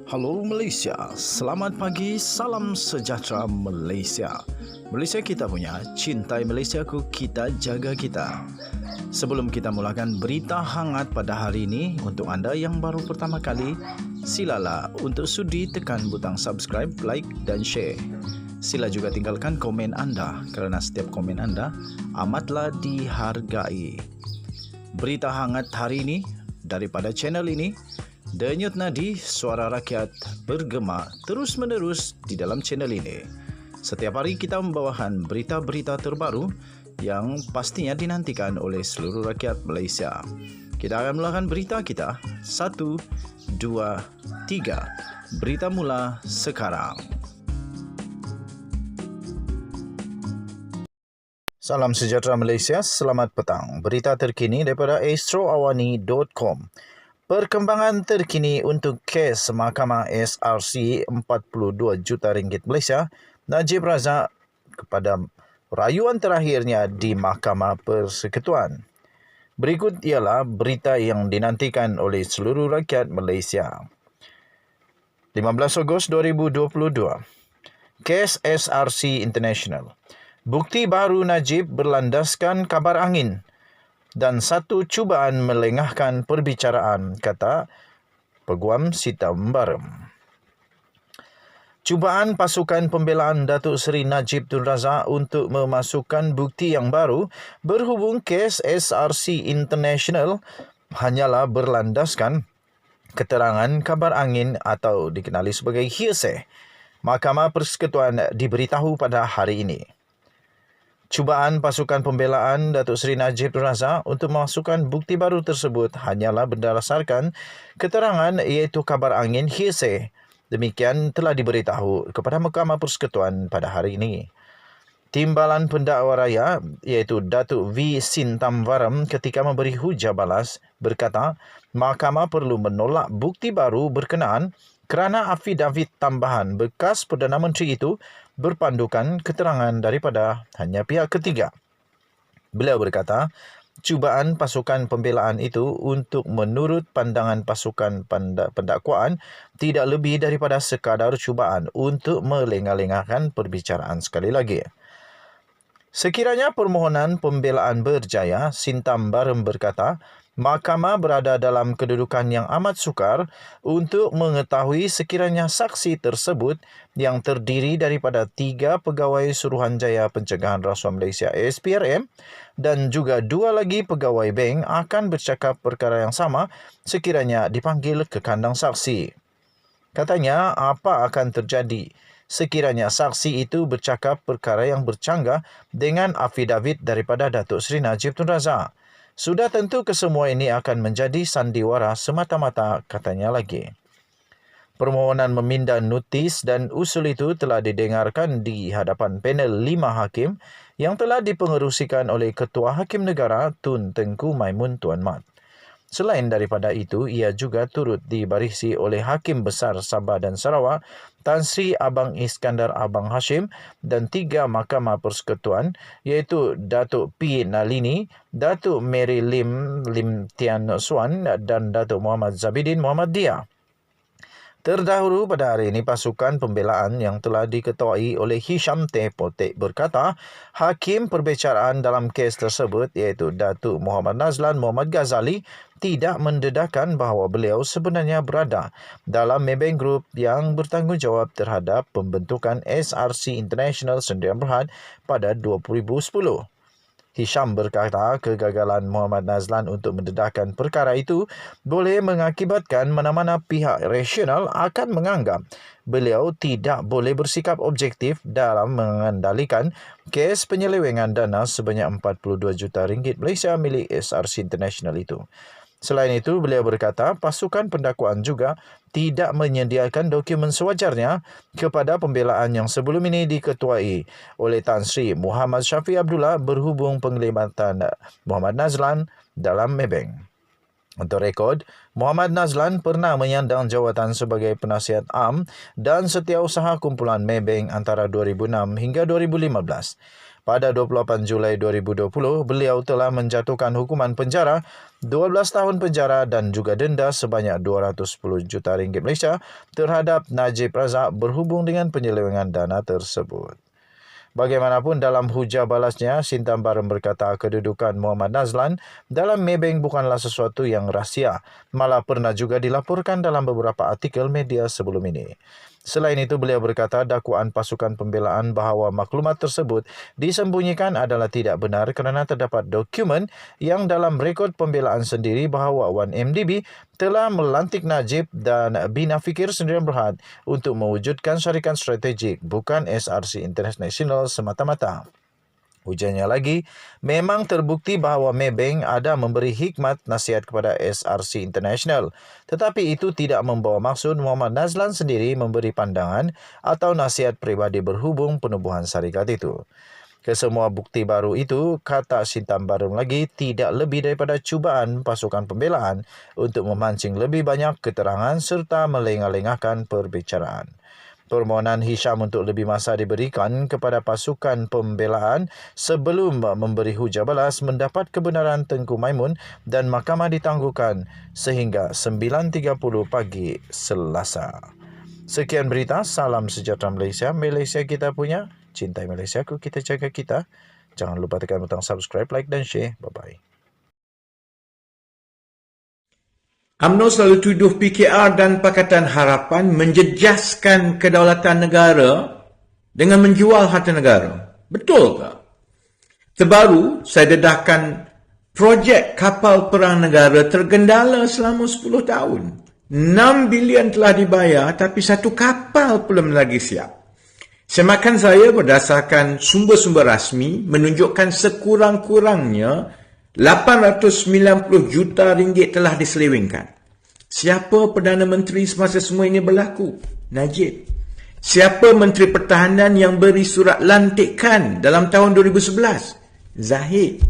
Halo Malaysia, selamat pagi, salam sejahtera Malaysia. Malaysia kita punya, cintai Malaysiaku, kita jaga kita. Sebelum kita mulakan berita hangat pada hari ini, untuk anda yang baru pertama kali, silalah untuk sudi tekan butang subscribe, like dan share. Sila juga tinggalkan komen anda kerana setiap komen anda amatlah dihargai. Berita hangat hari ini daripada channel ini, Denyut nadi suara rakyat bergema terus-menerus di dalam channel ini. Setiap hari kita membawakan berita-berita terbaru yang pastinya dinantikan oleh seluruh rakyat Malaysia. Kita akan mulakan berita kita. 1, 2, 3. Berita mula sekarang. Salam sejahtera Malaysia, selamat petang. Berita terkini daripada astroawani.com. Perkembangan terkini untuk kes Mahkamah SRC RM42 juta Malaysia, Najib Razak kepada rayuan terakhirnya di Mahkamah Persekutuan. Berikut ialah berita yang dinantikan oleh seluruh rakyat Malaysia. 15 Ogos 2022. Kes SRC International. Bukti baru Najib berlandaskan kabar angin dan satu cubaan melengahkan perbicaraan, kata Peguam Sitam Baram. Cubaan pasukan pembelaan Datuk Seri Najib Tun Razak untuk memasukkan bukti yang baru berhubung kes SRC International hanyalah berlandaskan keterangan kabar angin atau dikenali sebagai hearsay. Mahkamah Persekutuan diberitahu pada hari ini. Cubaan pasukan pembelaan Datuk Seri Najib Tun Razak untuk memasukkan bukti baru tersebut hanyalah berdasarkan keterangan iaitu kabar angin hearsay. Demikian telah diberitahu kepada Mahkamah Persekutuan pada hari ini. Timbalan pendakwa raya iaitu Datuk V. Sintam Varam ketika memberi hujah balas berkata mahkamah perlu menolak bukti baru berkenaan kerana afidavit tambahan bekas Perdana Menteri itu berpandukan keterangan daripada hanya pihak ketiga. Beliau berkata, cubaan pasukan pembelaan itu untuk menurut pandangan pasukan pendakwaan tidak lebih daripada sekadar cubaan untuk melengah-lengahkan perbicaraan sekali lagi. Sekiranya permohonan pembelaan berjaya, Sintam Baram berkata, mahkamah berada dalam kedudukan yang amat sukar untuk mengetahui sekiranya saksi tersebut yang terdiri daripada 3 pegawai Suruhanjaya Pencegahan Rasuah Malaysia SPRM dan juga 2 lagi pegawai bank akan bercakap perkara yang sama sekiranya dipanggil ke kandang saksi. Katanya, apa akan terjadi sekiranya saksi itu bercakap perkara yang bercanggah dengan afidavit daripada Datuk Seri Najib Tun Razak? Sudah tentu kesemua ini akan menjadi sandiwara semata-mata, katanya lagi. Permohonan meminda notis dan usul itu telah didengarkan di hadapan panel 5 hakim yang telah dipengerusikan oleh Ketua Hakim Negara Tun Tengku Maimun Tuan Mat. Selain daripada itu, ia juga turut dibarisi oleh Hakim Besar Sabah dan Sarawak, Tan Sri Abang Iskandar Abang Hashim dan 3 Mahkamah Persekutuan iaitu Datuk P. Nalini, Datuk Mary Lim Tian Suan dan Datuk Muhammad Zabidin Muhammad Dia. Terdahulu pada hari ini pasukan pembelaan yang telah diketuai oleh Hisham T. Potek berkata, hakim perbicaraan dalam kes tersebut iaitu Datuk Muhammad Nazlan Muhammad Ghazali tidak mendedahkan bahawa beliau sebenarnya berada dalam Maybank Group yang bertanggungjawab terhadap pembentukan SRC International Sdn Bhd pada 2010. Hisham berkata kegagalan Muhammad Nazlan untuk mendedahkan perkara itu boleh mengakibatkan mana-mana pihak rasional akan menganggap beliau tidak boleh bersikap objektif dalam mengendalikan kes penyelewengan dana sebanyak RM42 juta Malaysia milik SRC International itu. Selain itu, beliau berkata pasukan pendakwaan juga tidak menyediakan dokumen sewajarnya kepada pembelaan yang sebelum ini diketuai oleh Tan Sri Muhammad Syafiq Abdullah berhubung penglibatan Muhammad Nazlan dalam Maybank. Untuk rekod, Muhammad Nazlan pernah menyandang jawatan sebagai penasihat am dan setiausaha kumpulan Maybank antara 2006 hingga 2015. Pada 28 Julai 2020, beliau telah menjatuhkan hukuman penjara 12 tahun penjara dan juga denda sebanyak 210 juta ringgit Malaysia terhadap Najib Razak berhubung dengan penyelewengan dana tersebut. Bagaimanapun dalam hujah balasnya, Sintam Barem berkata kedudukan Muhammad Nazlan dalam Maybank bukanlah sesuatu yang rahsia, malah pernah juga dilaporkan dalam beberapa artikel media sebelum ini. Selain itu, beliau berkata dakwaan pasukan pembelaan bahawa maklumat tersebut disembunyikan adalah tidak benar kerana terdapat dokumen yang dalam rekod pembelaan sendiri bahawa 1MDB telah melantik Najib dan Bina Fikir Sendirian Berhad untuk mewujudkan syarikat strategik, bukan SRC International semata-mata. Ujarnya lagi, memang terbukti bahawa Maybank ada memberi hikmat nasihat kepada SRC International. Tetapi itu tidak membawa maksud Muhammad Nazlan sendiri memberi pandangan atau nasihat peribadi berhubung penubuhan syarikat itu. Kesemua bukti baru itu, kata Sintam Barem lagi, tidak lebih daripada cubaan pasukan pembelaan untuk memancing lebih banyak keterangan serta melengah-lengahkan perbicaraan. Permohonan Hisham untuk lebih masa diberikan kepada pasukan pembelaan sebelum memberi hujah balas mendapat kebenaran Tengku Maimun dan mahkamah ditangguhkan sehingga 9.30 pagi Selasa. Sekian berita, salam sejahtera Malaysia. Malaysia kita punya, cintai Malaysiaku, kita jaga kita. Jangan lupa tekan butang subscribe, like dan share. Bye-bye. UMNO selalu tuduh PKR dan Pakatan Harapan menjejaskan kedaulatan negara dengan menjual harta negara. Betul ke? Terbaru, saya dedahkan projek kapal perang negara tergendala selama 10 tahun. 6 bilion telah dibayar tapi satu kapal belum lagi siap. Semakan saya berdasarkan sumber-sumber rasmi menunjukkan sekurang-kurangnya 890 juta ringgit telah diselewengkan. Siapa Perdana Menteri semasa semua ini berlaku? Najib. Siapa Menteri Pertahanan yang beri surat lantikan dalam tahun 2011? Zahid.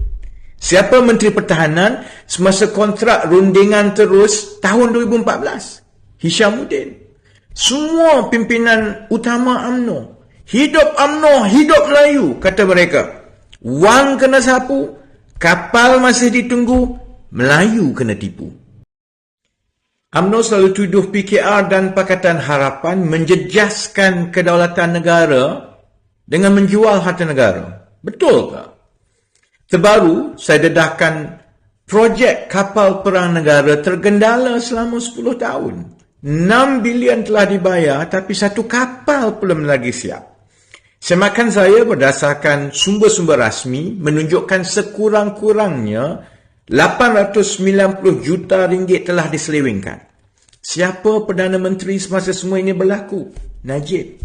Siapa Menteri Pertahanan semasa kontrak rundingan terus tahun 2014? Hishamuddin. Semua pimpinan utama UMNO. Hidup UMNO, hidup Melayu, kata mereka. Wang kena sapu, kapal masih ditunggu, Melayu kena tipu. UMNO selalu tuduh PKR dan Pakatan Harapan menjejaskan kedaulatan negara dengan menjual harta negara. Betul ke? Terbaru, saya dedahkan projek kapal perang negara tergendala selama 10 tahun. 6 bilion telah dibayar tapi satu kapal belum lagi siap. Semakan saya berdasarkan sumber-sumber rasmi menunjukkan sekurang-kurangnya 890 juta ringgit telah diselewengkan. Siapa Perdana Menteri semasa semua ini berlaku? Najib.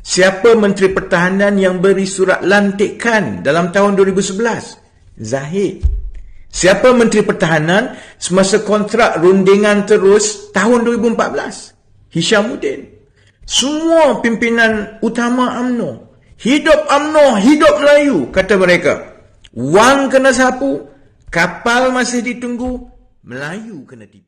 Siapa Menteri Pertahanan yang beri surat lantikan dalam tahun 2011? Zahid. Siapa Menteri Pertahanan semasa kontrak rundingan terus tahun 2014? Hishamuddin. Semua pimpinan utama UMNO. Hidup UMNO, hidup Melayu, kata mereka. Wang kena sapu, kapal masih ditunggu, Melayu kena tipu.